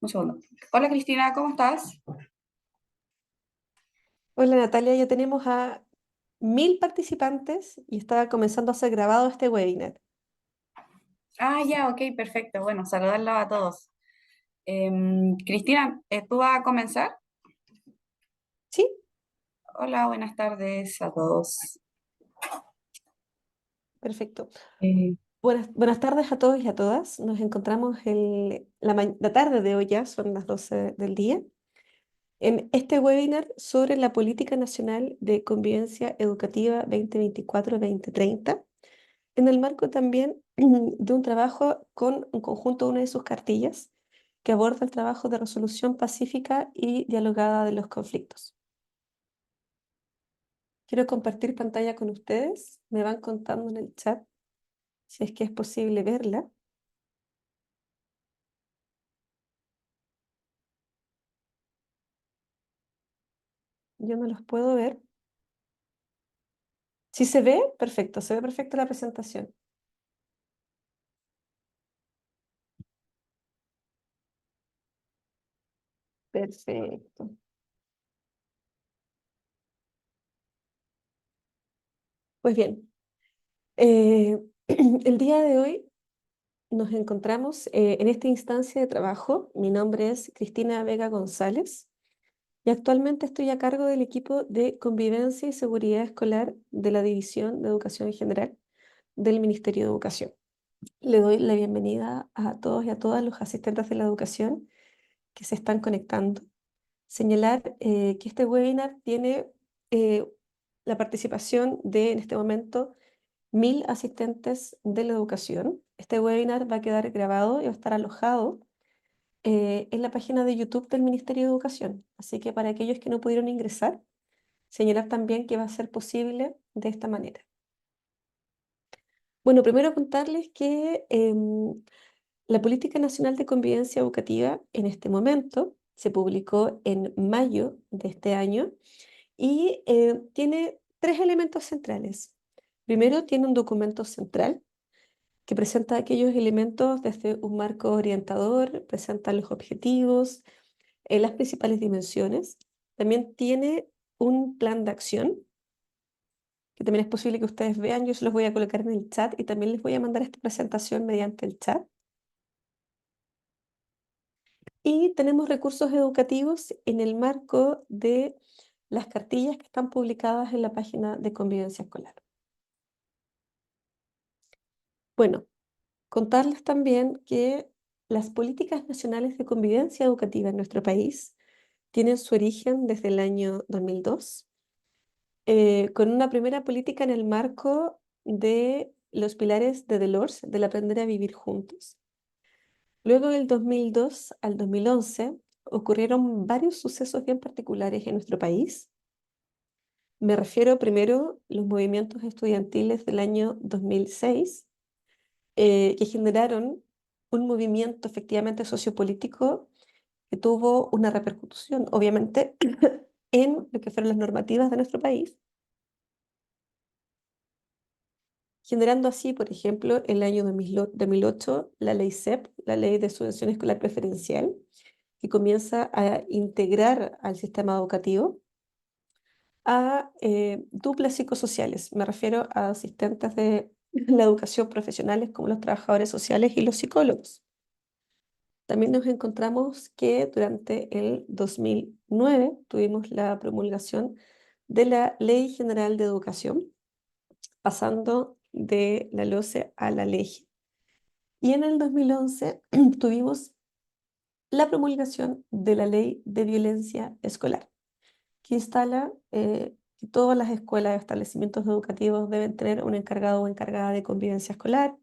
Un segundo. Hola Cristina, ¿cómo estás? Hola Natalia, ya tenemos a 1000 participantes y está comenzando a ser grabado este webinar. Ah, ya, ok, perfecto. Bueno, saludarlos a todos. Cristina, ¿tú vas a comenzar? Sí, Hola, buenas tardes a todos. perfecto. Eh, Buenas tardes a todos y a todas. Nos encontramos la tarde de hoy, ya son las 12 del día, en este webinar sobre la Política Nacional de Convivencia Educativa 2024-2030, en el marco también de un trabajo con un conjunto de una de sus cartillas que aborda el trabajo de resolución pacífica y dialogada de los conflictos. Quiero compartir pantalla con ustedes. Me van contando en el chat si es que es posible verla. Yo no los puedo ver. Si se ve, perfecto. Se ve perfecta la presentación. Perfecto. Pues bien, eh, el día de hoy nos encontramos en esta instancia de trabajo. Mi nombre es Cristina Vega González y actualmente estoy a cargo del equipo de Convivencia y Seguridad Escolar de la División de Educación General del Ministerio de Educación. Le doy la bienvenida a todos y a todas los asistentes de la educación que se están conectando. Señalar que este webinar tiene eh, la participación de, en este momento, 1000 asistentes de la educación. Este webinar va a quedar grabado y va a estar alojado en la página de YouTube del Ministerio de Educación. Así que para aquellos que no pudieron ingresar, señalar también que va a ser posible de esta manera. Bueno, primero contarles que la Política Nacional de Convivencia Educativa en este momento se publicó en mayo de este año y tiene tres elementos centrales. Primero, tiene un documento central que presenta aquellos elementos desde un marco orientador, presenta los objetivos, las principales dimensiones. También tiene un plan de acción, que también es posible que ustedes vean. Yo se los voy a colocar en el chat y también les voy a mandar esta presentación mediante el chat. Y tenemos recursos educativos en el marco de las cartillas que están publicadas en la página de Convivencia Escolar. Bueno, contarles también que las políticas nacionales de convivencia educativa en nuestro país tienen su origen desde el año 2002, con una primera política en el marco de los pilares de Delors, del aprender a vivir juntos. Luego del 2002 al 2011 ocurrieron varios sucesos bien particulares en nuestro país. Me refiero primero a los movimientos estudiantiles del año 2006, que generaron un movimiento efectivamente sociopolítico que tuvo una repercusión, obviamente, en lo que fueron las normativas de nuestro país, generando así, por ejemplo, en el año 2008, la ley CEP, la Ley de Subvención Escolar Preferencial, que comienza a integrar al sistema educativo a duplas psicosociales. Me refiero a asistentes de la educación profesionales como los trabajadores sociales y los psicólogos. También nos encontramos que durante el 2009 tuvimos la promulgación de la Ley General de Educación, pasando de la LOCE a la ley. Y en el 2011 tuvimos la promulgación de la Ley de Violencia Escolar, que instala que todas las escuelas y establecimientos educativos deben tener un encargado o encargada de convivencia escolar.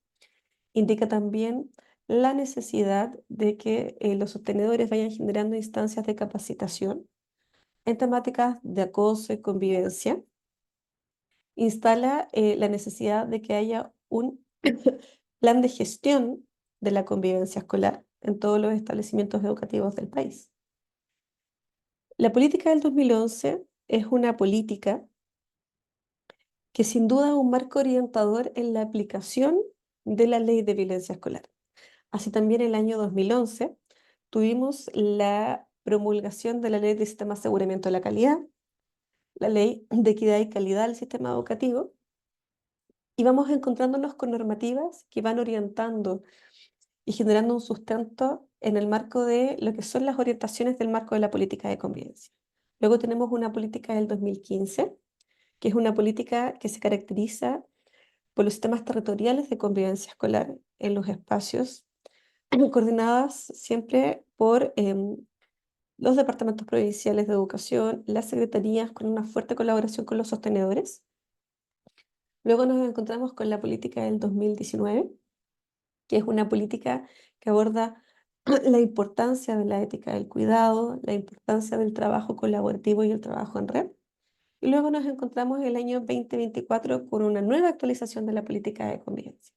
Indica también la necesidad de que los sostenedores vayan generando instancias de capacitación en temáticas de acoso y convivencia. Instala la necesidad de que haya un plan de gestión de la convivencia escolar en todos los establecimientos educativos del país. La política del 2011 es una política que sin duda es un marco orientador en la aplicación de la ley de violencia escolar. Así también el año 2011 tuvimos la promulgación de la Ley de Sistema de Aseguramiento de la Calidad, la Ley de Equidad y Calidad del Sistema Educativo, y vamos encontrándonos con normativas que van orientando y generando un sustento en el marco de lo que son las orientaciones del marco de la política de convivencia. Luego tenemos una política del 2015, que es una política que se caracteriza por los sistemas territoriales de convivencia escolar en los espacios, coordinadas siempre por los departamentos provinciales de educación, las secretarías, con una fuerte colaboración con los sostenedores. Luego nos encontramos con la política del 2019, que es una política que aborda la importancia de la ética del cuidado, la importancia del trabajo colaborativo y el trabajo en red. Y luego nos encontramos el año 2024 con una nueva actualización de la política de convivencia.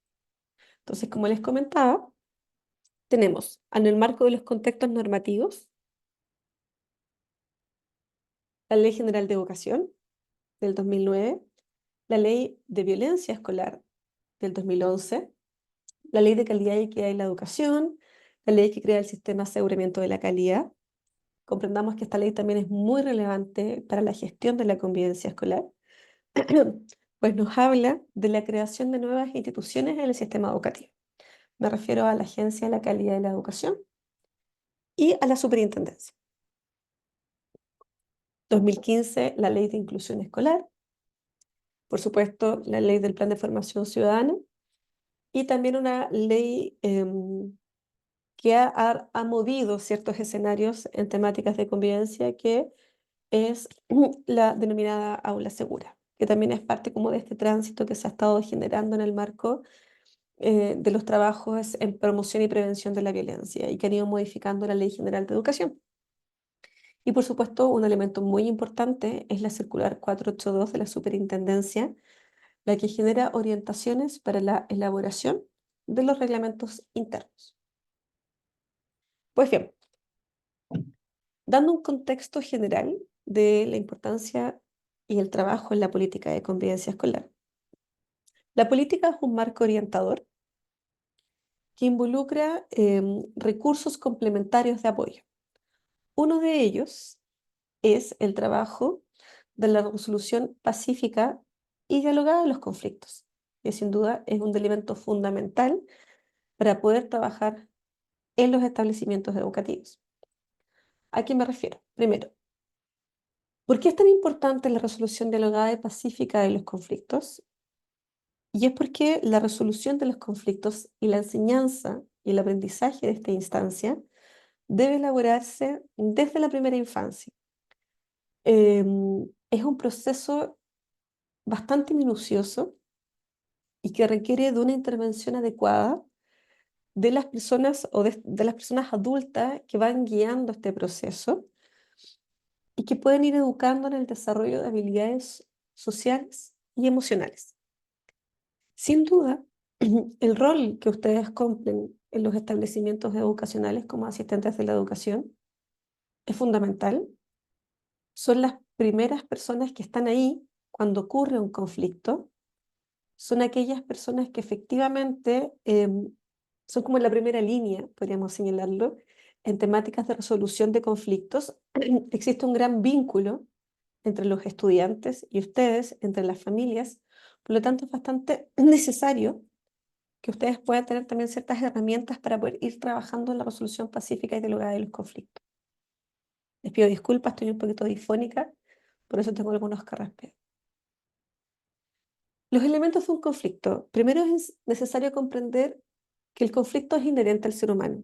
Entonces, como les comentaba, tenemos en el marco de los contextos normativos la Ley General de Educación del 2009, la Ley de Violencia Escolar del 2011, la Ley de Calidad y Equidad en la Educación, la ley que crea el Sistema de Aseguramiento de la Calidad. Comprendamos que esta ley también es muy relevante para la gestión de la convivencia escolar, pues nos habla de la creación de nuevas instituciones en el sistema educativo. Me refiero a la Agencia de la Calidad de la Educación y a la Superintendencia. 2015, la Ley de Inclusión Escolar, por supuesto, la Ley del Plan de Formación Ciudadana y también una ley que ha movido ciertos escenarios en temáticas de convivencia, que es la denominada aula segura, que también es parte como de este tránsito que se ha estado generando en el marco de los trabajos en promoción y prevención de la violencia y que han ido modificando la Ley General de Educación. Y por supuesto, un elemento muy importante es la circular 482 de la Superintendencia, la que genera orientaciones para la elaboración de los reglamentos internos. Pues bien, dando un contexto general de la importancia y el trabajo en la política de convivencia escolar. La política es un marco orientador que involucra recursos complementarios de apoyo. Uno de ellos es el trabajo de la resolución pacífica y dialogada de los conflictos, que sin duda es un elemento fundamental para poder trabajar en los establecimientos educativos. ¿A qué me refiero? Primero, ¿por qué es tan importante la resolución dialogada y pacífica de los conflictos? Y es porque la resolución de los conflictos y la enseñanza y el aprendizaje de esta instancia debe elaborarse desde la primera infancia. Es un proceso bastante minucioso y que requiere de una intervención adecuada de las personas o de las personas adultas que van guiando este proceso y que pueden ir educando en el desarrollo de habilidades sociales y emocionales. Sin duda, el rol que ustedes cumplen en los establecimientos educacionales como asistentes de la educación es fundamental. Son las primeras personas que están ahí cuando ocurre un conflicto. Son aquellas personas que efectivamente son como la primera línea, podríamos señalarlo, en temáticas de resolución de conflictos. Existe un gran vínculo entre los estudiantes y ustedes, entre las familias. Por lo tanto, es bastante necesario que ustedes puedan tener también ciertas herramientas para poder ir trabajando en la resolución pacífica y dialogada de los conflictos. Les pido disculpas, estoy un poquito difónica, por eso tengo algunos carraspeos. Los elementos de un conflicto. Primero es necesario comprender que el conflicto es inherente al ser humano.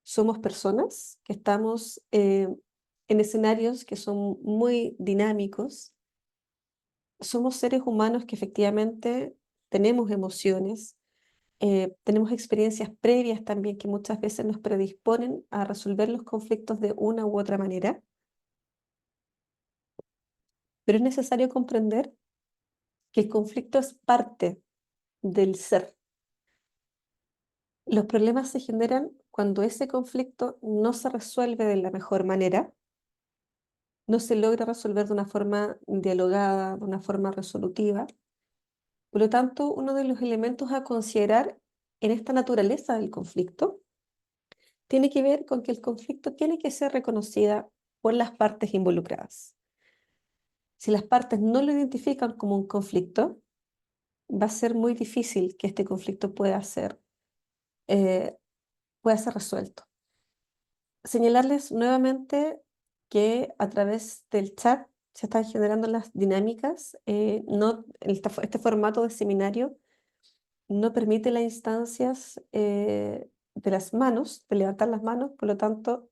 Somos personas que estamos en escenarios que son muy dinámicos. Somos seres humanos que efectivamente tenemos emociones, tenemos experiencias previas también que muchas veces nos predisponen a resolver los conflictos de una u otra manera, pero es necesario comprender que el conflicto es parte del ser. Los problemas se generan cuando ese conflicto no se resuelve de la mejor manera, no se logra resolver de una forma dialogada, de una forma resolutiva. Por lo tanto, uno de los elementos a considerar en esta naturaleza del conflicto tiene que ver con que el conflicto tiene que ser reconocida por las partes involucradas. Si las partes no lo identifican como un conflicto, va a ser muy difícil que este conflicto eh, pueda ser resuelto. Señalarles nuevamente que a través del chat se están generando las dinámicas. No, este formato de seminario no permite las instancias de las manos, de levantar las manos, por lo tanto,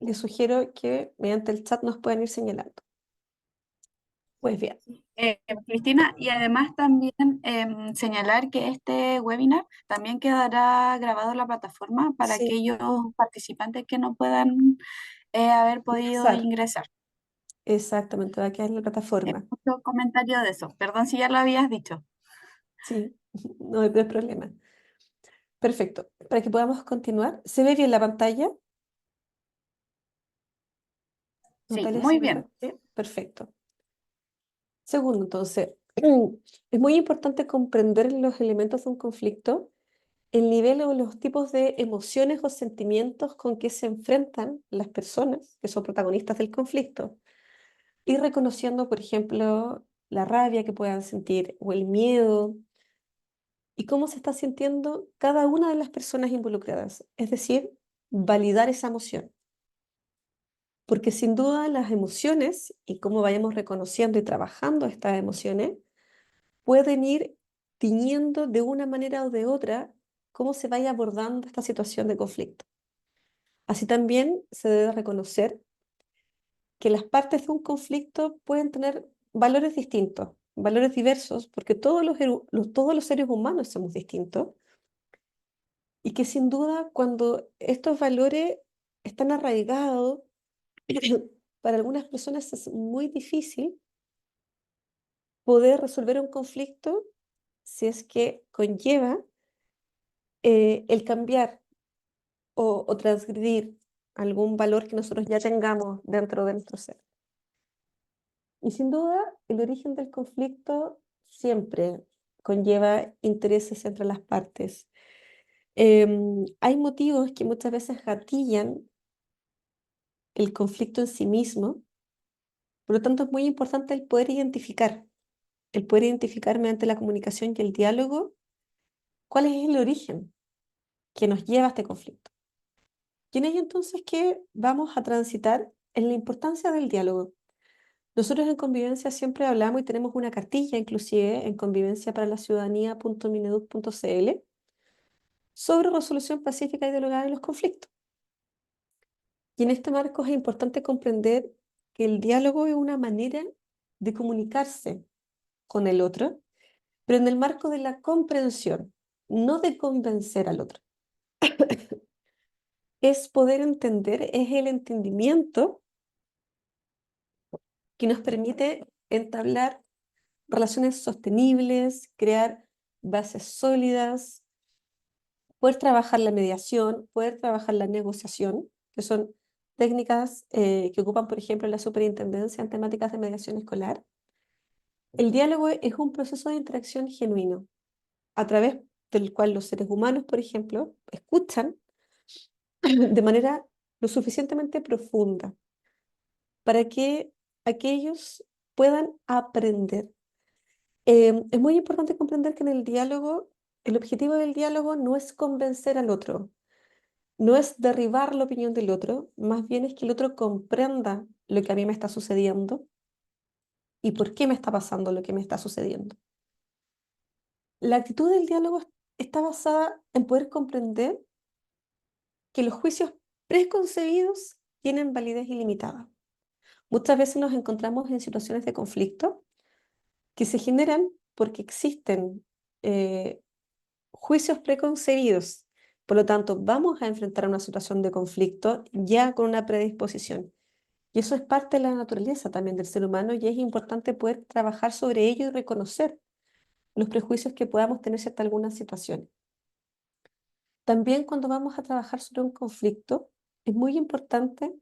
les sugiero que mediante el chat nos puedan ir señalando. Pues bien, Cristina, y además también señalar que este webinar también quedará grabado en la plataforma para sí, aquellos participantes que no puedan haber podido ingresar, ingresar. exactamente, va a quedar en la plataforma. Mucho comentario de eso. Perdón si ya lo habías dicho. Sí, no hay problema. Perfecto. Para que podamos continuar, ¿se ve bien la pantalla? Sí, Natalia, ¿se muy ve? bien. ¿Sí? Perfecto. Segundo, entonces, es muy importante comprender los elementos de un conflicto, el nivel o los tipos de emociones o sentimientos con que se enfrentan las personas que son protagonistas del conflicto, y reconociendo, por ejemplo, la rabia que puedan sentir o el miedo y cómo se está sintiendo cada una de las personas involucradas, es decir, validar esa emoción. Porque sin duda las emociones y cómo vayamos reconociendo y trabajando estas emociones pueden ir tiñendo de una manera o de otra cómo se vaya abordando esta situación de conflicto. Así también se debe reconocer que las partes de un conflicto pueden tener valores distintos, valores diversos, porque todos los seres humanos somos distintos, y que sin duda cuando estos valores están arraigados, para algunas personas es muy difícil poder resolver un conflicto si es que conlleva el cambiar o transgredir algún valor que nosotros ya tengamos dentro de nuestro ser. Y sin duda, el origen del conflicto siempre conlleva intereses entre las partes. Hay motivos que muchas veces gatillan el conflicto en sí mismo, por lo tanto es muy importante el poder identificar mediante la comunicación y el diálogo cuál es el origen que nos lleva a este conflicto. Y en ello entonces que vamos a transitar en la importancia del diálogo. Nosotros en Convivencia siempre hablamos y tenemos una cartilla inclusive en convivenciaparalaciudadanía.mineduc.cl sobre resolución pacífica y dialogada de los conflictos. Y en este marco es importante comprender que el diálogo es una manera de comunicarse con el otro, pero en el marco de la comprensión, no de convencer al otro. Es poder entender, es el entendimiento que nos permite entablar relaciones sostenibles, crear bases sólidas, poder trabajar la mediación, poder trabajar la negociación, que son técnicas que ocupan, por ejemplo, la superintendencia en temáticas de mediación escolar. El diálogo es un proceso de interacción genuino, a través del cual los seres humanos, por ejemplo, escuchan de manera lo suficientemente profunda para que aquellos puedan aprender. Es muy importante comprender que en el diálogo, el objetivo del diálogo no es convencer al otro, no es derribar la opinión del otro, más bien es que el otro comprenda lo que a mí me está sucediendo y por qué me está pasando lo que me está sucediendo. La actitud del diálogo está basada en poder comprender que los juicios preconcebidos tienen validez ilimitada. Muchas veces nos encontramos en situaciones de conflicto que se generan porque existen eh, juicios preconcebidos. Por lo tanto, vamos a enfrentar una situación de conflicto ya con una predisposición. Y eso es parte de la naturaleza también del ser humano y es importante poder trabajar sobre ello y reconocer los prejuicios que podamos tener en algunas situaciones. También cuando vamos a trabajar sobre un conflicto, es muy importante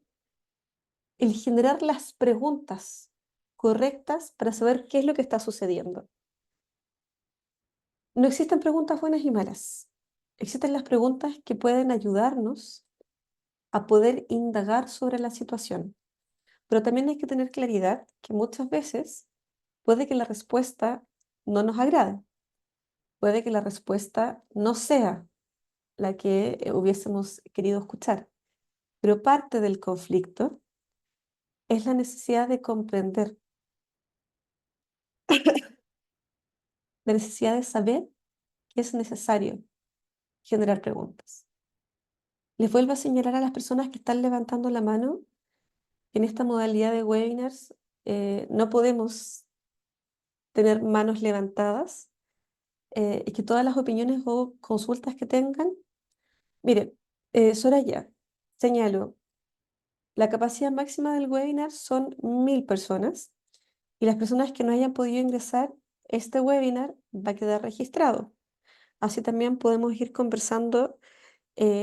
el generar las preguntas correctas para saber qué es lo que está sucediendo. no existen preguntas buenas y malas. Existen las preguntas que pueden ayudarnos a poder indagar sobre la situación. Pero también hay que tener claridad que muchas veces puede que la respuesta no nos agrade, puede que la respuesta no sea la que hubiésemos querido escuchar. Pero parte del conflicto es la necesidad de comprender, la necesidad de saber que es necesario generar preguntas. Les vuelvo a señalar a las personas que están levantando la mano que en esta modalidad de webinars no podemos tener manos levantadas y que todas las opiniones o consultas que tengan, miren, Soraya, señalo, la capacidad máxima del webinar son 1000 personas y las personas que no hayan podido ingresar, este webinar va a quedar registrado. Así también podemos ir conversando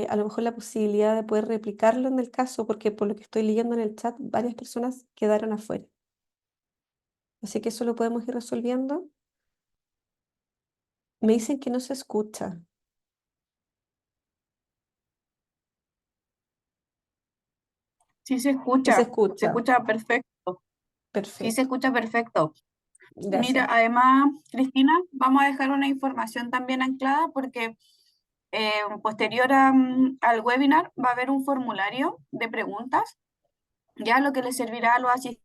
a lo mejor la posibilidad de poder replicarlo en el caso, porque por lo que estoy leyendo en el chat, varias personas quedaron afuera. Así que eso lo podemos ir resolviendo. Me dicen que no se escucha. Sí Sí se se escucha. escucha perfecto, sí se Perfecto. escucha perfecto. Mira, Gracias. además, Cristina, vamos a dejar una información también anclada porque posterior al webinar va a haber un formulario de preguntas, ya lo que les servirá a los asistentes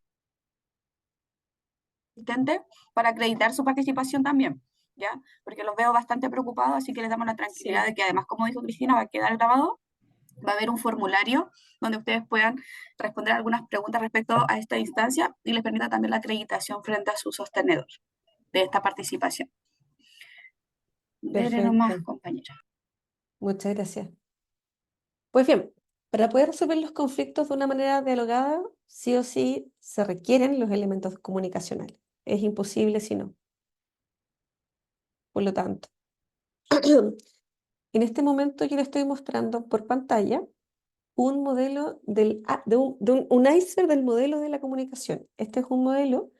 para acreditar su participación también, ya, porque los veo bastante preocupados, así que les damos la tranquilidad Sí, de que además, como dijo Cristina, va a quedar grabado. Va a haber un formulario donde ustedes puedan responder algunas preguntas respecto a esta instancia y les permita también la acreditación frente a su sostenedor de esta participación. Dele nomás, perfecto. compañera. Muchas gracias. Pues bien, para poder resolver los conflictos de una manera dialogada, sí o sí se requieren los elementos comunicacionales. Es imposible si no. Por lo tanto, en este momento yo le estoy mostrando por pantalla un modelo un iceberg del modelo de la comunicación. Este es un modelo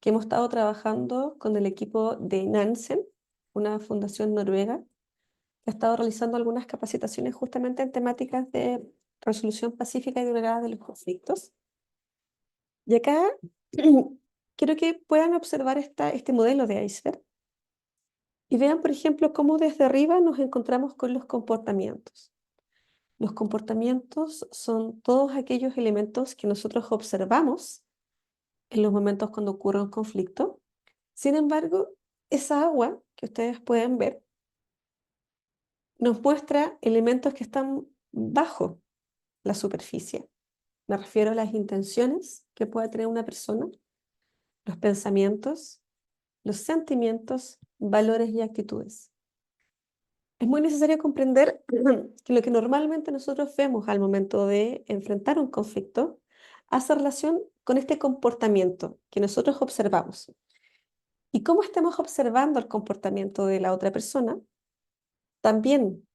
que hemos estado trabajando con el equipo de Nansen, una fundación noruega, que ha estado realizando algunas capacitaciones justamente en temáticas de resolución pacífica y durable de los conflictos. Y acá quiero que puedan observar este modelo de iceberg y vean, por ejemplo, cómo desde arriba nos encontramos con los comportamientos. Los comportamientos son todos aquellos elementos que nosotros observamos en los momentos cuando ocurre un conflicto. Sin embargo, esa agua que ustedes pueden ver nos muestra elementos que están bajo la superficie. Me refiero a las intenciones que puede tener una persona, los pensamientos, los sentimientos, valores y actitudes. Es muy necesario comprender que lo que normalmente nosotros vemos al momento de enfrentar un conflicto hace relación con este comportamiento que nosotros observamos. Y cómo estemos observando el comportamiento de la otra persona, también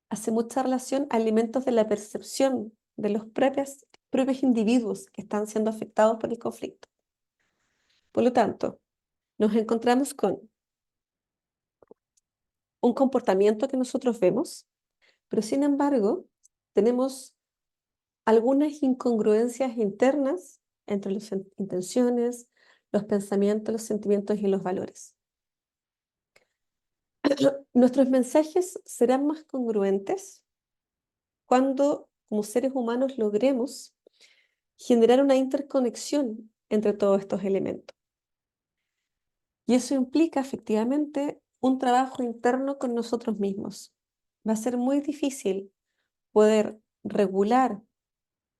hace mucha relación a elementos de la percepción de los propios individuos que están siendo afectados por el conflicto. Por lo tanto, nos encontramos con un comportamiento que nosotros vemos, pero sin embargo, tenemos algunas incongruencias internas entre las intenciones, los pensamientos, los sentimientos y los valores. Nuestros mensajes serán más congruentes cuando, como seres humanos, logremos generar una interconexión entre todos estos elementos. Y eso implica efectivamente un trabajo interno con nosotros mismos. Va a ser muy difícil poder regular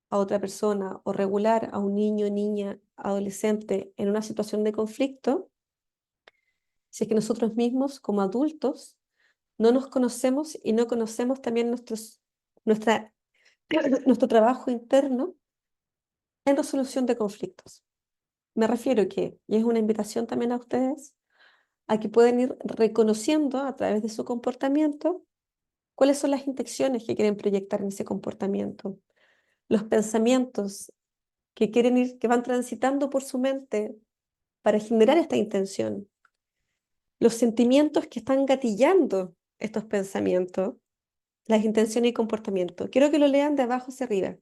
a otra persona o regular a un niño, niña, adolescente en una situación de conflicto si es que nosotros mismos como adultos no nos conocemos y no conocemos también nuestra, nuestro trabajo interno en resolución de conflictos. Me refiero que, y es una invitación también a ustedes, a que pueden ir reconociendo a través de su comportamiento cuáles son las intenciones que quieren proyectar en ese comportamiento, los pensamientos que van transitando por su mente para generar esta intención, los sentimientos que están gatillando estos pensamientos, las intenciones y comportamientos. Quiero que lo lean de abajo hacia arriba.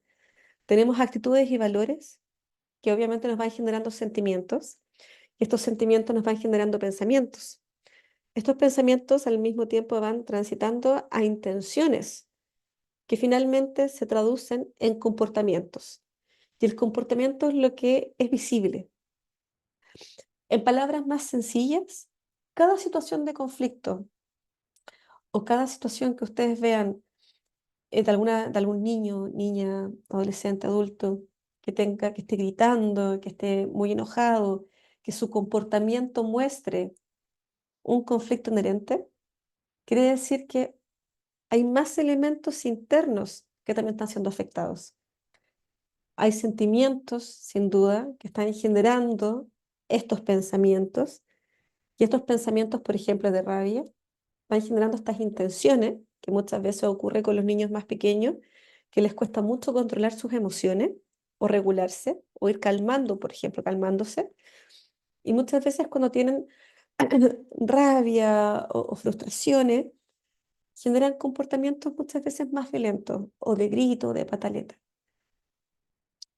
Tenemos actitudes y valores que obviamente nos van generando sentimientos, y estos sentimientos nos van generando pensamientos. Estos pensamientos al mismo tiempo van transitando a intenciones que finalmente se traducen en comportamientos. Y el comportamiento es lo que es visible. En palabras más sencillas, cada situación de conflicto o cada situación que ustedes vean de algún niño, niña, adolescente, adulto, que esté gritando, que esté muy enojado, que su comportamiento muestre un conflicto inherente, quiere decir que hay más elementos internos que también están siendo afectados. Hay sentimientos, sin duda, que están generando estos pensamientos, y estos pensamientos, por ejemplo, de rabia, van generando estas intenciones, que muchas veces ocurre con los niños más pequeños, que les cuesta mucho controlar sus emociones o regularse o ir calmando, por ejemplo, calmándose. Y muchas veces cuando tienen rabia o frustraciones, generan comportamientos muchas veces más violentos o de grito o de pataleta.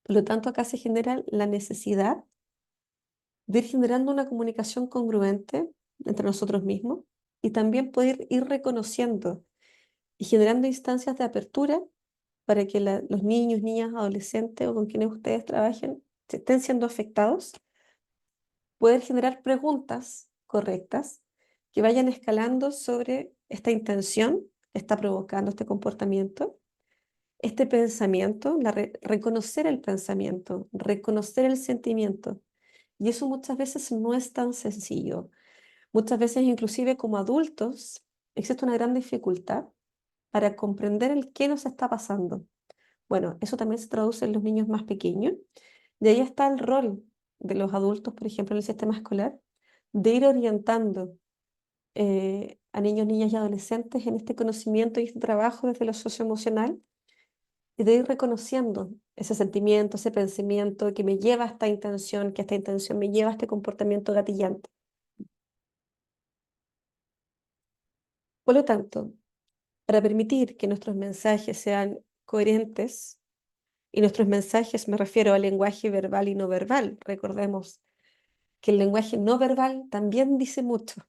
Por lo tanto, acá se genera la necesidad de ir generando una comunicación congruente entre nosotros mismos y también poder ir reconociendo y generando instancias de apertura para que los niños, niñas, adolescentes o con quienes ustedes trabajen, si estén siendo afectados, poder generar preguntas correctas que vayan escalando sobre esta intención que está provocando este comportamiento, este pensamiento, reconocer el pensamiento, reconocer el sentimiento. Y eso muchas veces no es tan sencillo. Muchas veces, inclusive como adultos, existe una gran dificultad para comprender el qué nos está pasando. Bueno, eso también se traduce en los niños más pequeños. De ahí está el rol de los adultos, por ejemplo, en el sistema escolar, de ir orientando a niños, niñas y adolescentes en este conocimiento y este trabajo desde lo socioemocional, y de ir reconociendo ese sentimiento, ese pensamiento que me lleva a esta intención, que esta intención me lleva a este comportamiento gatillante. Por lo tanto, para permitir que nuestros mensajes sean coherentes, y nuestros mensajes me refiero al lenguaje verbal y no verbal, recordemos que el lenguaje no verbal también dice mucho.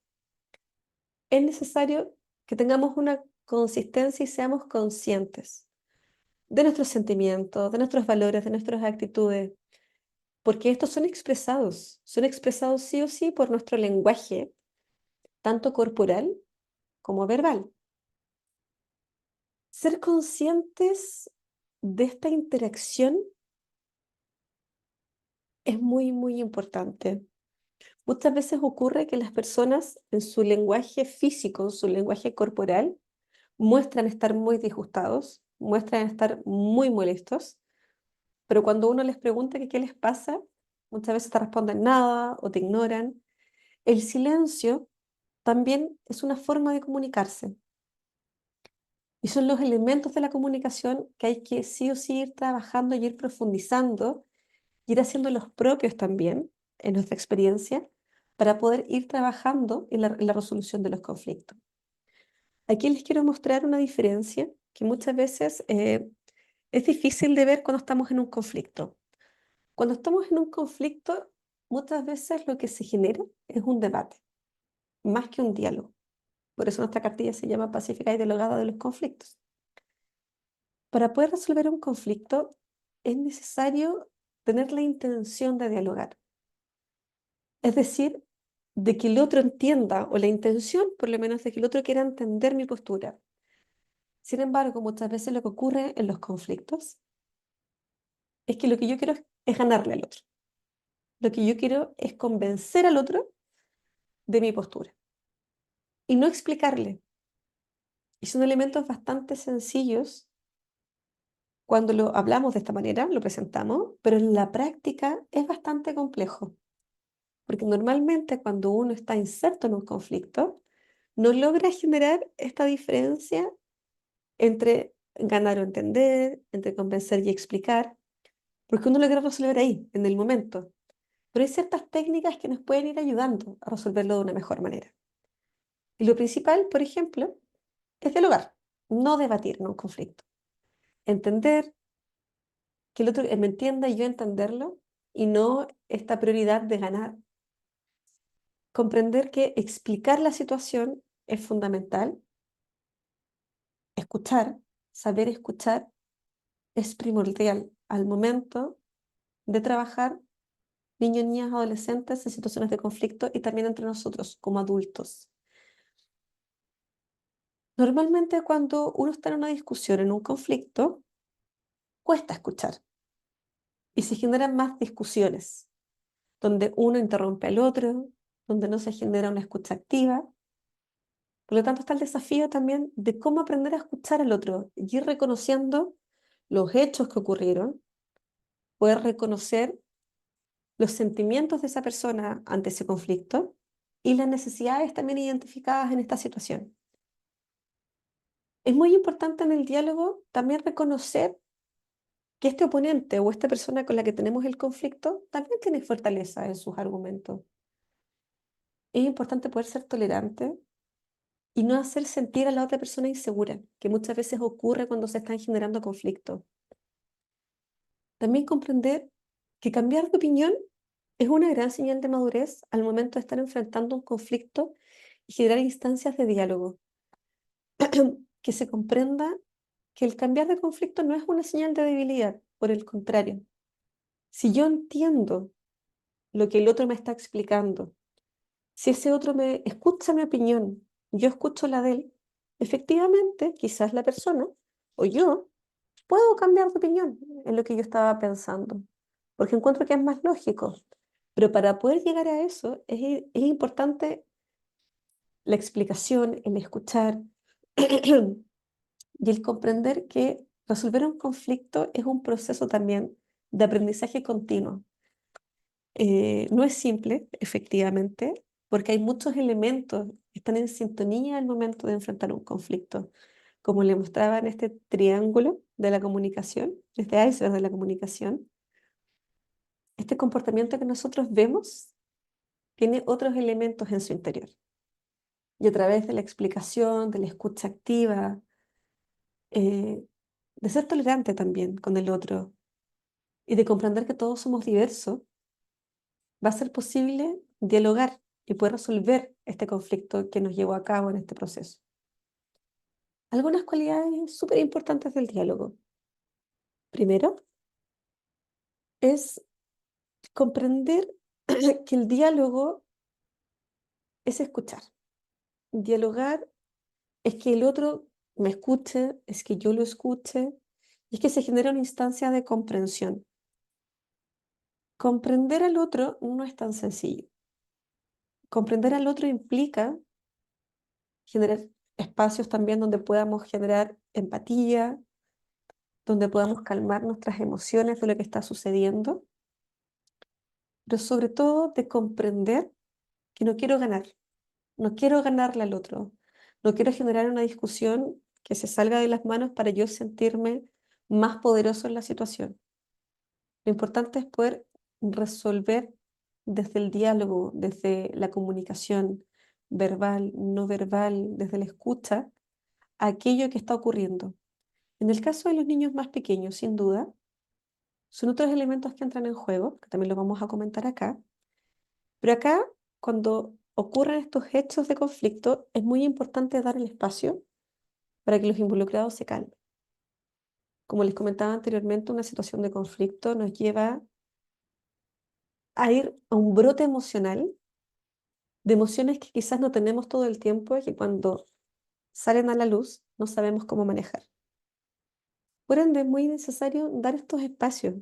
Es necesario que tengamos una consistencia y seamos conscientes de nuestros sentimientos, de nuestros valores, de nuestras actitudes, porque estos son expresados sí o sí por nuestro lenguaje, tanto corporal como verbal. Ser conscientes de esta interacción es muy, muy importante. Muchas veces ocurre que las personas en su lenguaje físico, en su lenguaje corporal, muestran estar muy disgustados, muestran estar muy molestos, pero cuando uno les pregunta que qué les pasa, muchas veces te responden nada o te ignoran. El silencio también es una forma de comunicarse, y son los elementos de la comunicación que hay que sí o sí ir trabajando y ir profundizando, y ir haciendo los propios también en nuestra experiencia para poder ir trabajando en la resolución de los conflictos. Aquí les quiero mostrar una diferencia que muchas veces es difícil de ver cuando estamos en un conflicto. Cuando estamos en un conflicto, muchas veces lo que se genera es un debate, más que un diálogo. Por eso nuestra cartilla se llama Pacífica y Dialogada de los Conflictos. Para poder resolver un conflicto es necesario tener la intención de dialogar. Es decir, de que el otro entienda, o la intención por lo menos de que el otro quiera entender mi postura. Sin embargo, muchas veces lo que ocurre en los conflictos es que lo que yo quiero es ganarle al otro. Lo que yo quiero es convencer al otro de mi postura y no explicarle. Y son elementos bastante sencillos cuando lo hablamos de esta manera, lo presentamos, pero en la práctica es bastante complejo, porque normalmente cuando uno está inserto en un conflicto, no logra generar esta diferencia entre ganar o entender, entre convencer y explicar, porque uno logra resolver ahí, en el momento. Pero hay ciertas técnicas que nos pueden ir ayudando a resolverlo de una mejor manera. Y lo principal, por ejemplo, es dialogar, no debatir en un conflicto. Entender que el otro me entienda y yo entenderlo, y no esta prioridad de ganar. Comprender que explicar la situación es fundamental, escuchar, saber escuchar es primordial al momento de trabajar niños, niñas, adolescentes en situaciones de conflicto y también entre nosotros como adultos. Normalmente cuando uno está en una discusión, en un conflicto, cuesta escuchar y se generan más discusiones, donde uno interrumpe al otro, donde no se genera una escucha activa. Por lo tanto, está el desafío también de cómo aprender a escuchar al otro y ir reconociendo los hechos que ocurrieron, poder reconocer los sentimientos de esa persona ante ese conflicto y las necesidades también identificadas en esta situación. Es muy importante en el diálogo también reconocer que este oponente o esta persona con la que tenemos el conflicto también tiene fortaleza en sus argumentos. Es importante poder ser tolerante y no hacer sentir a la otra persona insegura, que muchas veces ocurre cuando se están generando conflictos. También comprender que cambiar de opinión es una gran señal de madurez al momento de estar enfrentando un conflicto y generar instancias de diálogo. Que se comprenda que el cambiar de conflicto no es una señal de debilidad, por el contrario. Si yo entiendo lo que el otro me está explicando, si ese otro me escucha mi opinión, yo escucho la de él, efectivamente, quizás la persona o yo puedo cambiar de opinión en lo que yo estaba pensando, porque encuentro que es más lógico. Pero para poder llegar a eso es importante la explicación, el escuchar y el comprender que resolver un conflicto es un proceso también de aprendizaje continuo. No es simple, efectivamente, porque hay muchos elementos que están en sintonía al momento de enfrentar un conflicto. Como le mostraba en este triángulo de la comunicación, este iceberg de la comunicación, este comportamiento que nosotros vemos tiene otros elementos en su interior. Y a través de la explicación, de la escucha activa, eh, de ser tolerante también con el otro y de comprender que todos somos diversos, va a ser posible dialogar y poder resolver este conflicto que nos llevó a cabo en este proceso. Algunas cualidades súper importantes del diálogo. Primero, es comprender que el diálogo es escuchar. Dialogar es que el otro me escuche, es que yo lo escuche, y es que se genera una instancia de comprensión. Comprender al otro no es tan sencillo. Comprender al otro implica generar espacios también donde podamos generar empatía, donde podamos calmar nuestras emociones de lo que está sucediendo, pero sobre todo de comprender que no quiero ganar, no quiero ganarle al otro, no quiero generar una discusión que se salga de las manos para yo sentirme más poderoso en la situación. Lo importante es poder resolver desde el diálogo, desde la comunicación verbal, no verbal, desde la escucha, aquello que está ocurriendo. En el caso de los niños más pequeños, sin duda, son otros elementos que entran en juego, que también lo vamos a comentar acá. Pero acá, cuando ocurren estos hechos de conflicto, es muy importante dar el espacio para que los involucrados se calmen. Como les comentaba anteriormente, una situación de conflicto nos lleva a ir a un brote emocional, de emociones que quizás no tenemos todo el tiempo y que cuando salen a la luz no sabemos cómo manejar. Por ende, es muy necesario dar estos espacios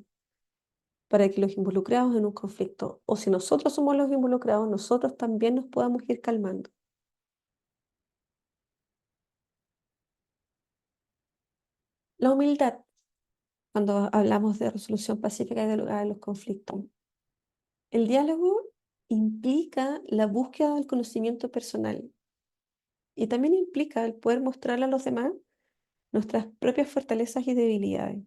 para que los involucrados en un conflicto, o si nosotros somos los involucrados, nosotros también nos podamos ir calmando. La humildad, cuando hablamos de resolución pacífica y dialogada de los conflictos. El diálogo implica la búsqueda del conocimiento personal y también implica el poder mostrarle a los demás nuestras propias fortalezas y debilidades.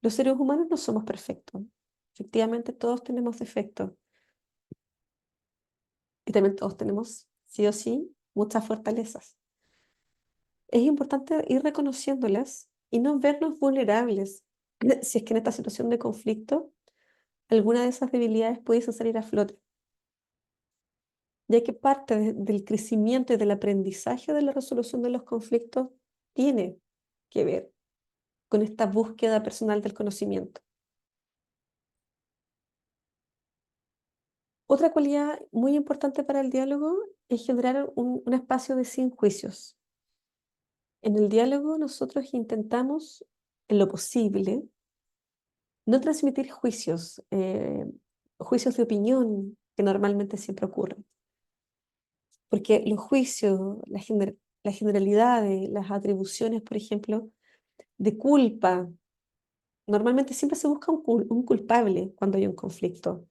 Los seres humanos no somos perfectos. Efectivamente, todos tenemos defectos y también todos tenemos, sí o sí, muchas fortalezas. Es importante ir reconociéndolas y no vernos vulnerables si es que en esta situación de conflicto alguna de esas debilidades pudiese salir a flote, ya que parte del crecimiento y del aprendizaje de la resolución de los conflictos tiene que ver con esta búsqueda personal del conocimiento. Otra cualidad muy importante para el diálogo es generar un espacio de sin juicios. En el diálogo nosotros intentamos, en lo posible, no transmitir juicios de opinión que normalmente siempre ocurren. Porque los juicios, las generalidades, las atribuciones, por ejemplo, de culpa, normalmente siempre se busca un culpable cuando hay un conflicto.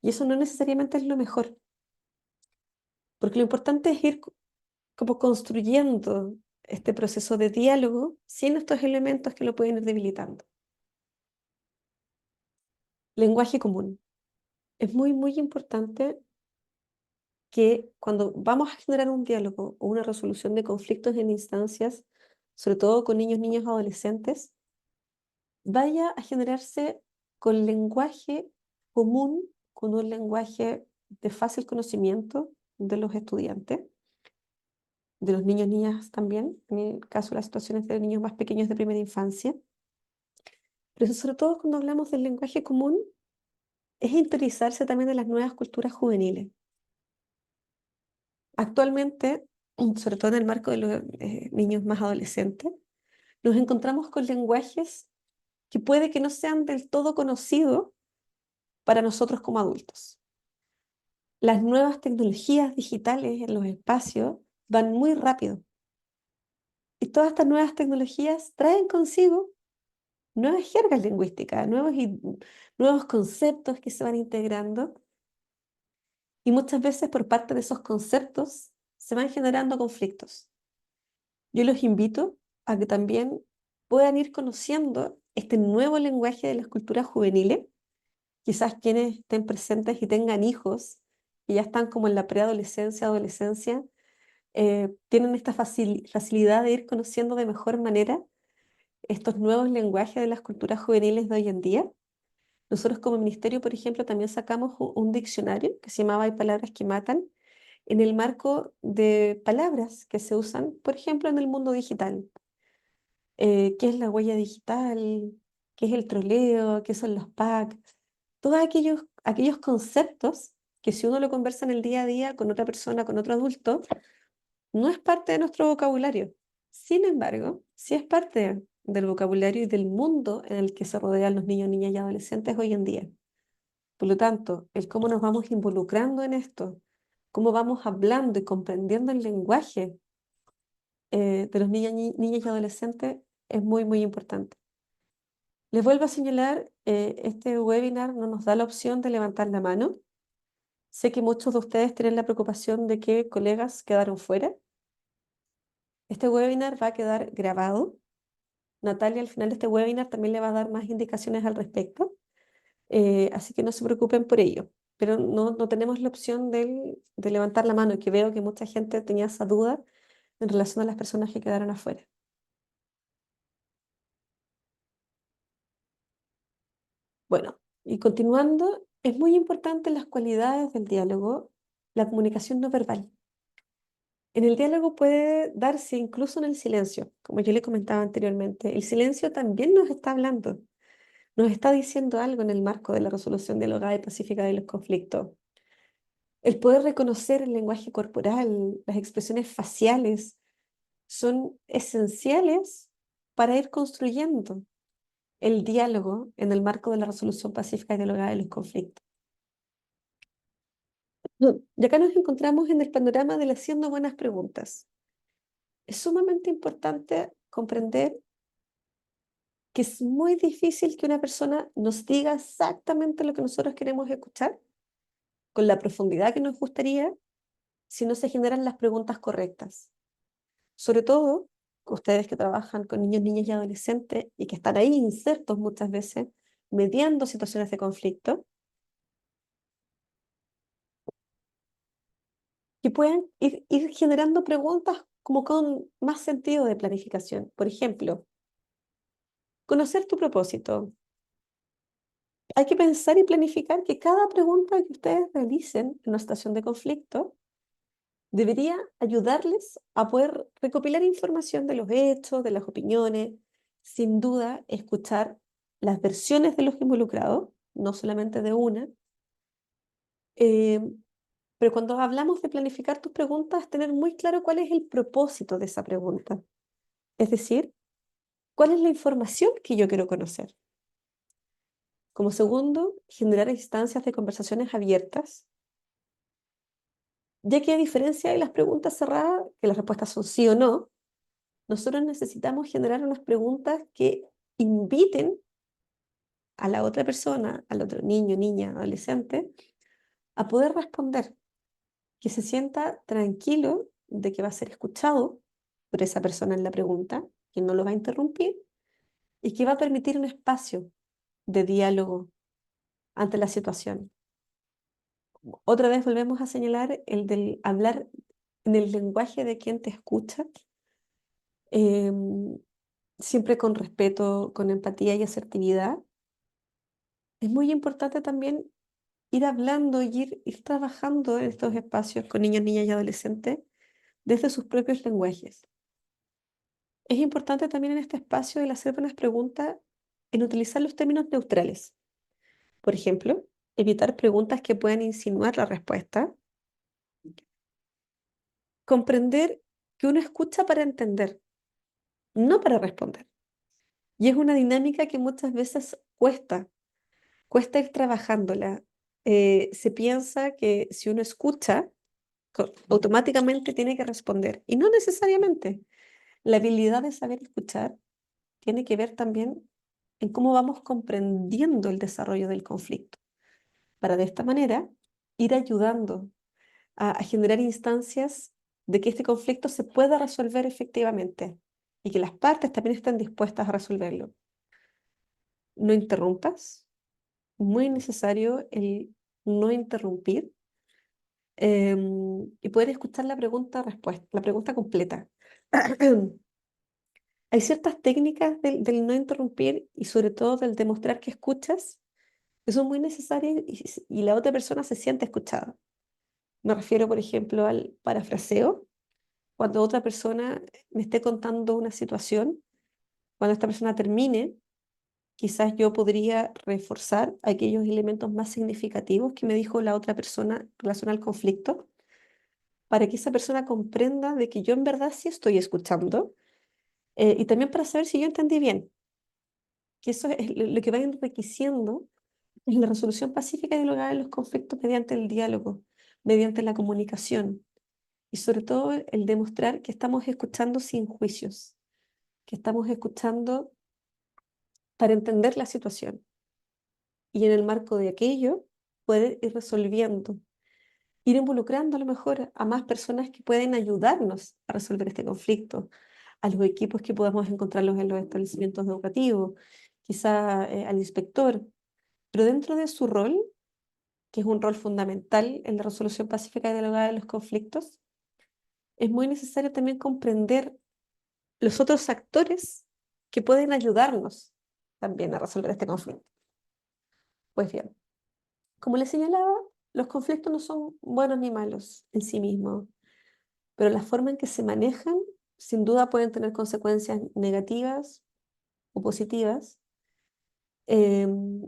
Y eso no necesariamente es lo mejor, porque lo importante es ir como construyendo este proceso de diálogo sin estos elementos que lo pueden ir debilitando. Lenguaje común. Es muy, muy importante que cuando vamos a generar un diálogo o una resolución de conflictos en instancias, sobre todo con niños, niñas, adolescentes, vaya a generarse con lenguaje común, con un lenguaje de fácil conocimiento de los estudiantes, de los niños, niñas también, en el caso de las situaciones de niños más pequeños de primera infancia. Pero sobre todo cuando hablamos del lenguaje común, es interiorizarse también de las nuevas culturas juveniles. Actualmente, sobre todo en el marco de los niños más adolescentes, nos encontramos con lenguajes que puede que no sean del todo conocidos para nosotros como adultos. Las nuevas tecnologías digitales en los espacios van muy rápido. Y todas estas nuevas tecnologías traen consigo nuevas jergas lingüísticas, nuevos conceptos que se van integrando. Y muchas veces por parte de esos conceptos se van generando conflictos. Yo los invito a que también puedan ir conociendo este nuevo lenguaje de las culturas juveniles. Quizás quienes estén presentes y tengan hijos y ya están como en la preadolescencia, adolescencia, tienen esta facilidad de ir conociendo de mejor manera estos nuevos lenguajes de las culturas juveniles de hoy en día. Nosotros como ministerio, por ejemplo, también sacamos un diccionario que se llamaba Hay palabras que matan, en el marco de palabras que se usan, por ejemplo, en el mundo digital. ¿Qué es la huella digital? ¿Qué es el troleo? ¿Qué son los packs? Todos aquellos conceptos que si uno lo conversa en el día a día con otra persona, con otro adulto, no es parte de nuestro vocabulario. Sin embargo, sí es parte del vocabulario y del mundo en el que se rodean los niños, niñas y adolescentes hoy en día. Por lo tanto, el cómo nos vamos involucrando en esto, cómo vamos hablando y comprendiendo el lenguaje de los niños, niñas y adolescentes es muy, muy importante. Les vuelvo a señalar, este webinar no nos da la opción de levantar la mano. Sé que muchos de ustedes tienen la preocupación de que colegas quedaron fuera. Este webinar va a quedar grabado. Natalia al final de este webinar también le va a dar más indicaciones al respecto. Así que no se preocupen por ello. Pero no tenemos la opción de levantar la mano, y que veo que mucha gente tenía esa duda en relación a las personas que quedaron afuera. Bueno, y continuando, es muy importante las cualidades del diálogo, la comunicación no verbal. En el diálogo puede darse incluso en el silencio, como yo le comentaba anteriormente. El silencio también nos está hablando, nos está diciendo algo en el marco de la resolución dialogada y pacífica de los conflictos. El poder reconocer el lenguaje corporal, las expresiones faciales, son esenciales para ir construyendo el diálogo en el marco de la resolución pacífica y dialogada de los conflictos. Y acá nos encontramos en el panorama del haciendo buenas preguntas. Es sumamente importante comprender que es muy difícil que una persona nos diga exactamente lo que nosotros queremos escuchar, con la profundidad que nos gustaría, si no se generan las preguntas correctas. Sobre todo, ustedes que trabajan con niños, niñas y adolescentes y que están ahí insertos muchas veces, mediando situaciones de conflicto, que puedan ir generando preguntas como con más sentido de planificación. Por ejemplo, conocer tu propósito. Hay que pensar y planificar que cada pregunta que ustedes realicen en una situación de conflicto debería ayudarles a poder recopilar información de los hechos, de las opiniones, sin duda escuchar las versiones de los involucrados, no solamente de una. eh, pero cuando hablamos de planificar tus preguntas, tener muy claro cuál es el propósito de esa pregunta. Es decir, cuál es la información que yo quiero conocer. Como segundo, generar instancias de conversaciones abiertas, ya que a diferencia de las preguntas cerradas, que las respuestas son sí o no, nosotros necesitamos generar unas preguntas que inviten a la otra persona, al otro niño, niña, adolescente, a poder responder, que se sienta tranquilo de que va a ser escuchado por esa persona en la pregunta, que no lo va a interrumpir y que va a permitir un espacio de diálogo ante la situación. Otra vez volvemos a señalar el del hablar en el lenguaje de quien te escucha, em, siempre con respeto, con empatía y asertividad. Es muy importante también ir hablando y ir trabajando en estos espacios con niños, niñas y adolescentes desde sus propios lenguajes. Es importante también en este espacio el hacer buenas preguntas en utilizar los términos neutrales. Por ejemplo, evitar preguntas que puedan insinuar la respuesta. Comprender que uno escucha para entender, no para responder. Y es una dinámica que muchas veces cuesta ir trabajándola. Se piensa que si uno escucha, automáticamente tiene que responder. Y no necesariamente. La habilidad de saber escuchar tiene que ver también en cómo vamos comprendiendo el desarrollo del conflicto, para de esta manera ir ayudando a generar instancias de que este conflicto se pueda resolver efectivamente y que las partes también estén dispuestas a resolverlo. No interrumpas, muy necesario el no interrumpir, y poder escuchar la pregunta-respuesta, la pregunta completa. Hay ciertas técnicas del no interrumpir y sobre todo del demostrar que escuchas que son muy necesarias y la otra persona se siente escuchada. Me refiero, por ejemplo, al parafraseo. Cuando otra persona me esté contando una situación, cuando esta persona termine, quizás yo podría reforzar aquellos elementos más significativos que me dijo la otra persona relacionados al conflicto, para que esa persona comprenda de que yo en verdad sí estoy escuchando, y también para saber si yo entendí bien, que eso es lo que va enriqueciendo en la resolución pacífica y dialogada de los conflictos mediante el diálogo, mediante la comunicación y sobre todo el demostrar que estamos escuchando sin juicios, que estamos escuchando para entender la situación y en el marco de aquello poder ir resolviendo, ir involucrando a lo mejor a más personas que pueden ayudarnos a resolver este conflicto, a los equipos que podamos encontrarlos en los establecimientos educativos, quizá al inspector, pero dentro de su rol, que es un rol fundamental en la resolución pacífica y dialogada de los conflictos, es muy necesario también comprender los otros actores que pueden ayudarnos también a resolver este conflicto. Pues bien, como les señalaba, los conflictos no son buenos ni malos en sí mismos, pero la forma en que se manejan sin duda pueden tener consecuencias negativas o positivas. Em,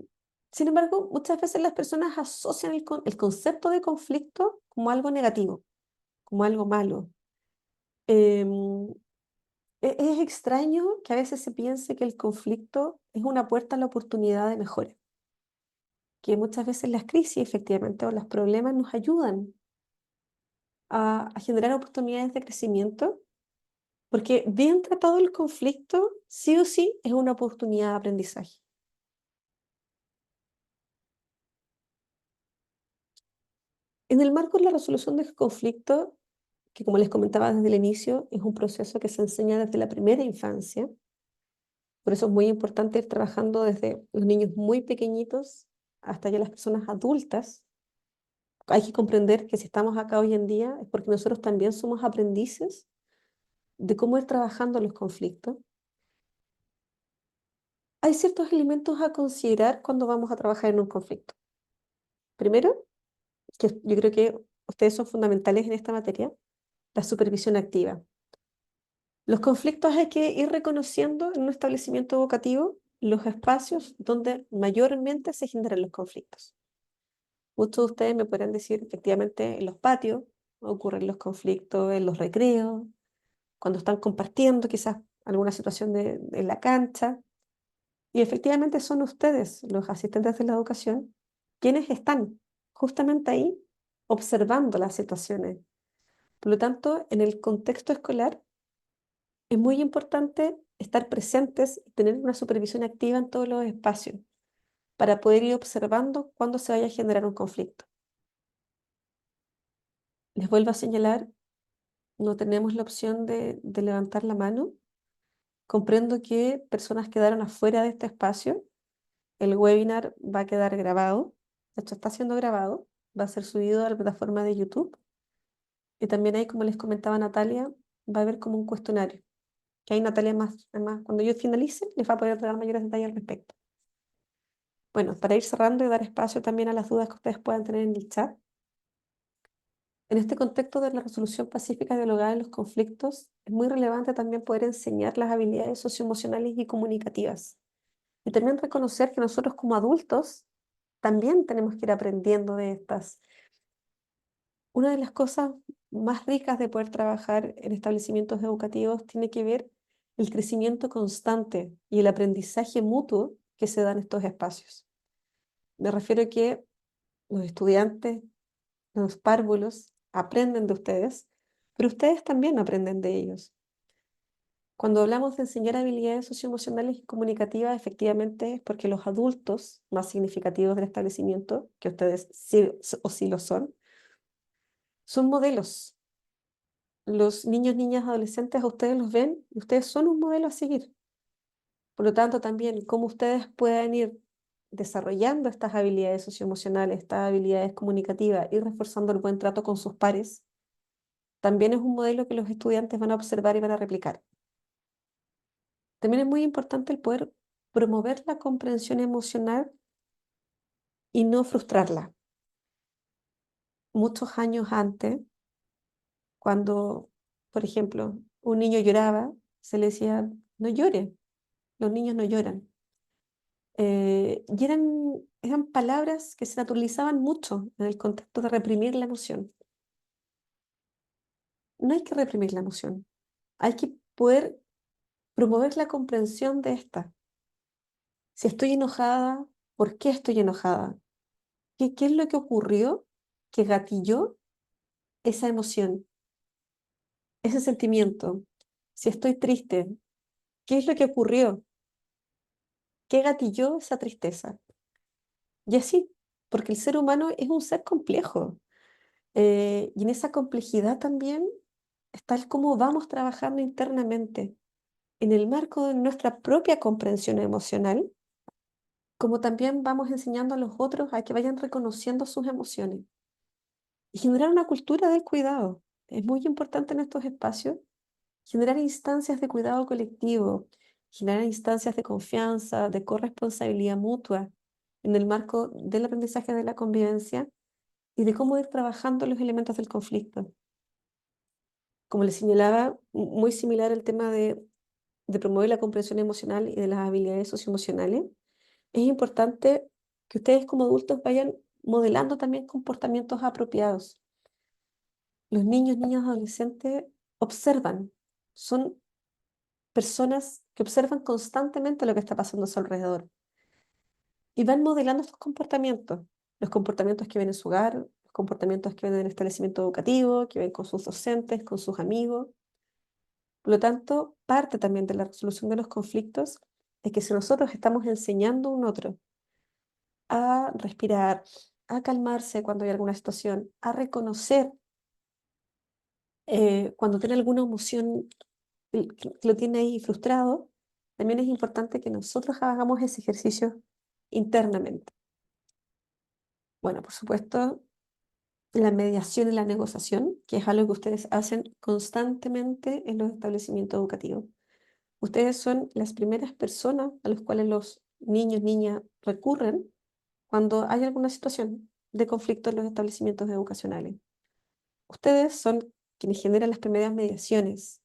Sin embargo, muchas veces las personas asocian el concepto de conflicto como algo negativo, como algo malo. Em, es extraño que a veces se piense que el conflicto es una puerta a la oportunidad de mejora, que muchas veces las crisis efectivamente o los problemas nos ayudan a generar oportunidades de crecimiento, porque bien tratado el conflicto, sí o sí es una oportunidad de aprendizaje. En el marco de la resolución del conflicto, que como les comentaba desde el inicio, es un proceso que se enseña desde la primera infancia, por eso es muy importante ir trabajando desde los niños muy pequeñitos hasta ya las personas adultas, Hay que comprender que si estamos acá hoy en día es porque nosotros también somos aprendices de cómo ir trabajando los conflictos. Hay ciertos elementos a considerar cuando vamos a trabajar en un conflicto. Primero, que yo creo que ustedes son fundamentales en esta materia, la supervisión activa. Los conflictos hay que ir reconociendo en un establecimiento educativo los espacios donde mayormente se generan los conflictos. Muchos de ustedes me podrán decir, efectivamente, en los patios ocurren los conflictos, en los recreos, cuando están compartiendo quizás alguna situación en la cancha. Y efectivamente son ustedes, los asistentes de la educación, quienes están justamente ahí observando las situaciones. Por lo tanto, en el contexto escolar es muy importante estar presentes y tener una supervisión activa en todos los espacios para poder ir observando cuándo se vaya a generar un conflicto. Les vuelvo a señalar, no tenemos la opción de levantar la mano. Comprendo que personas quedaron afuera de este espacio. El webinar va a quedar grabado. Esto está siendo grabado. Va a ser subido a la plataforma de YouTube. Y también ahí, como les comentaba Natalia, va a haber como un cuestionario. Que ahí Natalia además, cuando yo finalice, les va a poder dar mayores detalles al respecto. Bueno, para ir cerrando y dar espacio también a las dudas que ustedes puedan tener en el chat. En este contexto de la resolución pacífica y dialogada de los conflictos, es muy relevante también poder enseñar las habilidades socioemocionales y comunicativas. Y también reconocer que nosotros como adultos también tenemos que ir aprendiendo de estas. Una de las cosas más ricas de poder trabajar en establecimientos educativos tiene que ver el crecimiento constante y el aprendizaje mutuo que se da en estos espacios. Me refiero a que los estudiantes, los párvulos, aprenden de ustedes, pero ustedes también aprenden de ellos. Cuando hablamos de enseñar habilidades socioemocionales y comunicativas, efectivamente es porque los adultos más significativos del establecimiento, que ustedes sí o sí lo son modelos. Los niños, niñas, adolescentes a ustedes los ven y ustedes son un modelo a seguir. Por lo tanto, también cómo ustedes pueden ir desarrollando estas habilidades socioemocionales, estas habilidades comunicativas y reforzando el buen trato con sus pares, también es un modelo que los estudiantes van a observar y van a replicar. También es muy importante el poder promover la comprensión emocional y no frustrarla. Muchos años antes, cuando, por ejemplo, un niño lloraba, se le decía, no llore, los niños no lloran. Y eran palabras que se naturalizaban mucho en el contexto de reprimir la emoción. No hay que reprimir la emoción, hay que poder promover la comprensión de esta. Si estoy enojada, ¿por qué estoy enojada? ¿Qué es lo que ocurrió que gatilló esa emoción, ese sentimiento? Si estoy triste, ¿qué es lo que ocurrió? ¿Qué gatilló esa tristeza? Y así, porque el ser humano es un ser complejo. Y en esa complejidad también está el cómo vamos trabajando internamente en el marco de nuestra propia comprensión emocional, como también vamos enseñando a los otros a que vayan reconociendo sus emociones y generar una cultura del cuidado. Es muy importante en estos espacios generar instancias de cuidado colectivo, generar instancias de confianza, de corresponsabilidad mutua en el marco del aprendizaje de la convivencia y de cómo ir trabajando los elementos del conflicto. Como les señalaba, muy similar al tema de promover la comprensión emocional y de las habilidades socioemocionales, es importante que ustedes como adultos vayan modelando también comportamientos apropiados. Los niños, niñas, adolescentes observan, son personas que observan constantemente lo que está pasando a su alrededor y van modelando estos comportamientos, los comportamientos que ven en su hogar, los comportamientos que ven en el establecimiento educativo, que ven con sus docentes, con sus amigos. Por lo tanto, parte también de la resolución de los conflictos es que si nosotros estamos enseñando a un otro a respirar, a calmarse cuando hay alguna situación, a reconocer cuando tiene alguna emoción que lo tiene ahí frustrado, también es importante que nosotros hagamos ese ejercicio internamente. Bueno, por supuesto, la mediación y la negociación, que es algo que ustedes hacen constantemente en los establecimientos educativos. Ustedes son las primeras personas a las cuales los niños, niñas recurren cuando hay alguna situación de conflicto en los establecimientos educacionales. Ustedes son quienes generan las primeras mediaciones.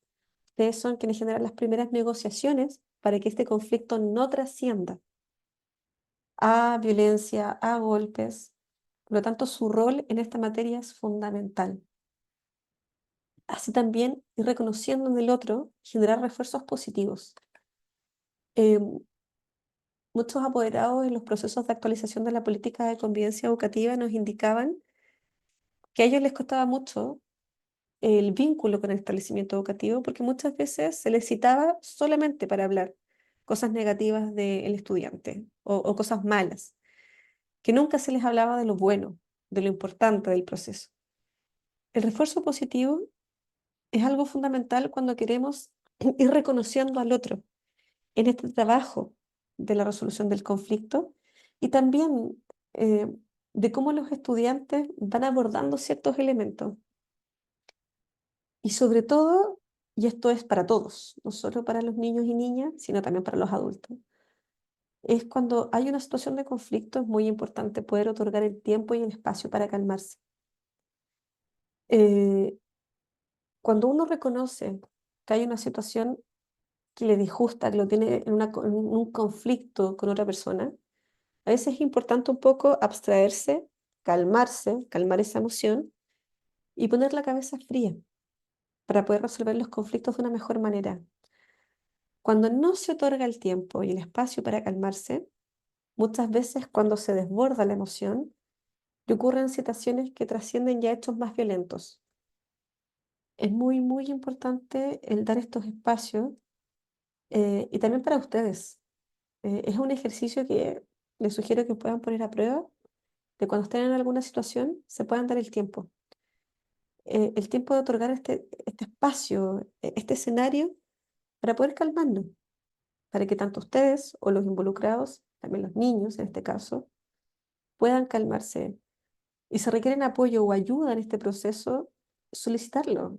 Ustedes son quienes generan las primeras negociaciones para que este conflicto no trascienda a violencia, a golpes. Por lo tanto, su rol en esta materia es fundamental. Así también ir reconociendo en el otro, generar refuerzos positivos. Eh, Muchos apoderados en los procesos de actualización de la política de convivencia educativa nos indicaban que a ellos les costaba mucho el vínculo con el establecimiento educativo porque muchas veces se les citaba solamente para hablar cosas negativas del estudiante o cosas malas, que nunca se les hablaba de lo bueno, de lo importante del proceso. El refuerzo positivo es algo fundamental cuando queremos ir reconociendo al otro en este trabajo de la resolución del conflicto y también eh, de cómo los estudiantes van abordando ciertos elementos. Y sobre todo, y esto es para todos, no solo para los niños y niñas, sino también para los adultos, es cuando hay una situación de conflicto, es muy importante poder otorgar el tiempo y el espacio para calmarse. Eh, Cuando uno reconoce que hay una situación que le disgusta, que lo tiene en un conflicto con otra persona, a veces es importante un poco abstraerse, calmarse, calmar esa emoción y poner la cabeza fría para poder resolver los conflictos de una mejor manera. Cuando no se otorga el tiempo y el espacio para calmarse, muchas veces cuando se desborda la emoción, le ocurren situaciones que trascienden ya hechos más violentos. Es muy, muy importante el dar estos espacios y también para ustedes. Es un ejercicio que les sugiero que puedan poner a prueba, de cuando estén en alguna situación, se puedan dar el tiempo de otorgar este espacio, este escenario, para poder calmarnos, para que tanto ustedes o los involucrados, también los niños en este caso, puedan calmarse. Y si requieren apoyo o ayuda en este proceso, solicitarlo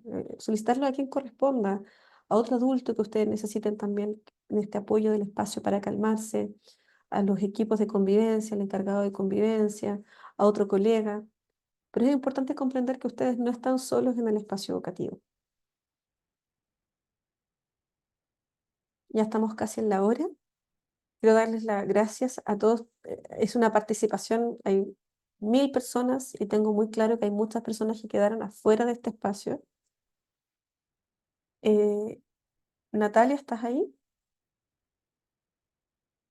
a quien corresponda, a otro adulto que ustedes necesiten también en este apoyo del espacio para calmarse, a los equipos de convivencia, al encargado de convivencia, a otro colega. Pero es importante comprender que ustedes no están solos en el espacio educativo. Ya estamos casi en la hora. Quiero darles las gracias a todos. Es una participación, hay 1000 personas y tengo muy claro que hay muchas personas que quedaron afuera de este espacio. Eh, Natalia, ¿estás ahí?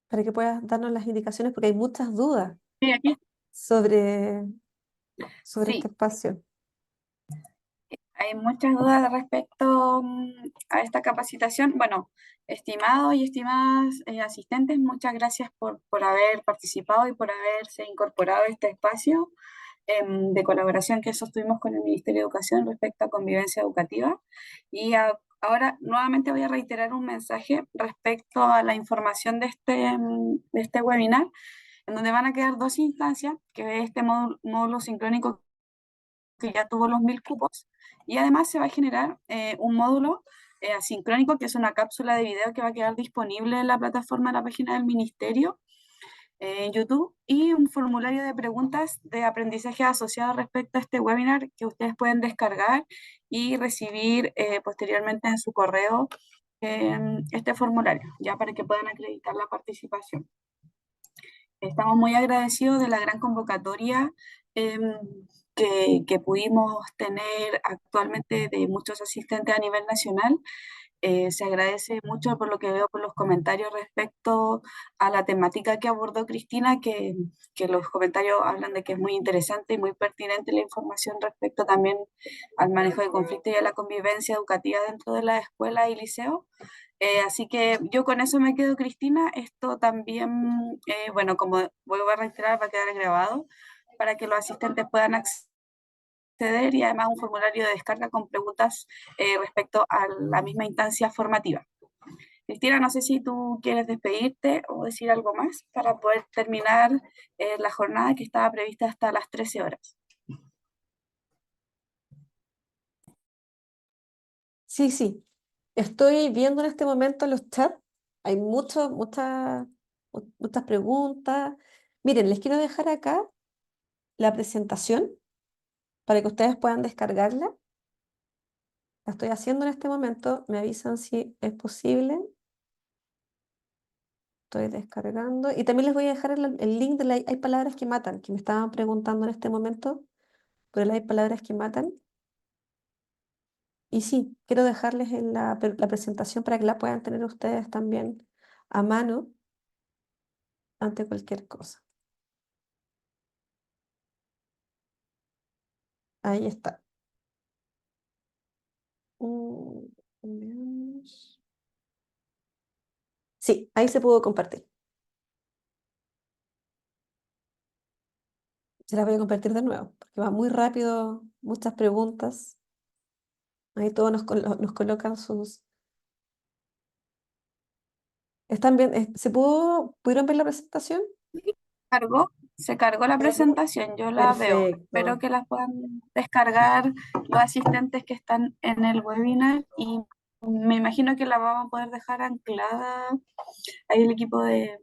Para que puedas darnos las indicaciones porque hay muchas dudas Sí, aquí. sobre, sobre este Sí, espacio. hay muchas dudas respecto a esta capacitación. Bueno, estimados y estimadas asistentes, muchas gracias por haber participado y por haberse incorporado a este espacio de colaboración que sostuvimos con el Ministerio de Educación respecto a convivencia educativa. Y ahora nuevamente voy a reiterar un mensaje respecto a la información de este webinar, en donde van a quedar dos instancias, que es este módulo sincrónico que ya tuvo los 1000 cupos, y además se va a generar un módulo asincrónico, que es una cápsula de video que va a quedar disponible en la plataforma de la página del Ministerio en YouTube, y un formulario de preguntas de aprendizaje asociado respecto a este webinar que ustedes pueden descargar y recibir posteriormente en su correo este formulario, ya para que puedan acreditar la participación. Estamos muy agradecidos de la gran convocatoria que pudimos tener actualmente de muchos asistentes a nivel nacional. Se agradece mucho por lo que veo por los comentarios respecto a la temática que abordó Cristina, que los comentarios hablan de que es muy interesante y muy pertinente la información respecto también al manejo de conflictos y a la convivencia educativa dentro de la escuela y liceo. Así que yo con eso me quedo, Cristina. Esto también, bueno, como vuelvo a reiterar, va a quedar grabado para que los asistentes puedan acceder, y además un formulario de descarga con preguntas respecto a la misma instancia formativa. Cristina, no sé si tú quieres despedirte o decir algo más para poder terminar la jornada que estaba prevista hasta las 13 horas. Sí, sí. Estoy viendo en este momento los chats. Hay muchas preguntas. Miren, les quiero dejar acá la presentación para que ustedes puedan descargarla. La estoy haciendo en este momento. Me avisan si es posible. Estoy descargando. Y también les voy a dejar el link de la Hay palabras que matan, que me estaban preguntando en este momento, pero hay palabras que matan. Y sí, quiero dejarles la presentación para que la puedan tener ustedes también a mano ante cualquier cosa. Ahí está. Mm, veamos. Sí, ahí se pudo compartir. Se las voy a compartir de nuevo, porque va muy rápido, muchas preguntas. Ahí todos nos colocan sus... ¿Están bien? ¿Pudieron ver la presentación? Se cargó la presentación, yo la veo. Espero Perfecto. que la puedan descargar los asistentes que están en el webinar y me imagino que la vamos a poder dejar anclada. Ahí el equipo de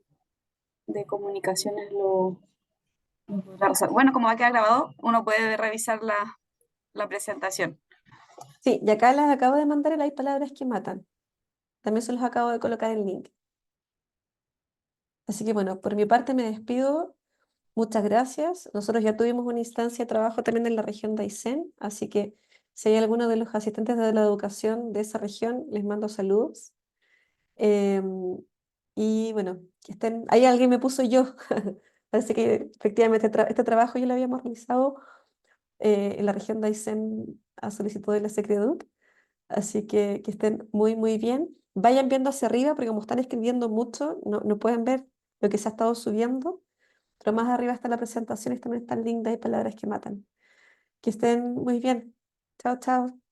comunicaciones lo podrá usar. Bueno, como va a quedar grabado, uno puede revisar la presentación. Sí, y acá les acabo de mandar el Hay palabras que matan. También se los acabo de colocar el link. Así que bueno, por mi parte me despido. Muchas gracias. Nosotros ya tuvimos una instancia de trabajo también en la región de Aysén, así que si hay alguno de los asistentes de la educación de esa región, les mando saludos. Em, y bueno, que estén... Ahí alguien me puso yo. Parece que efectivamente este trabajo yo lo habíamos realizado en la región de Aysén a solicitud de la Secreduc. Así que estén muy, muy bien. Vayan viendo hacia arriba, porque como están escribiendo mucho, no pueden ver lo que se ha estado subiendo. Pero más arriba está la presentación y también está el link de Hay palabras que matan. Que estén muy bien. Chao, chao.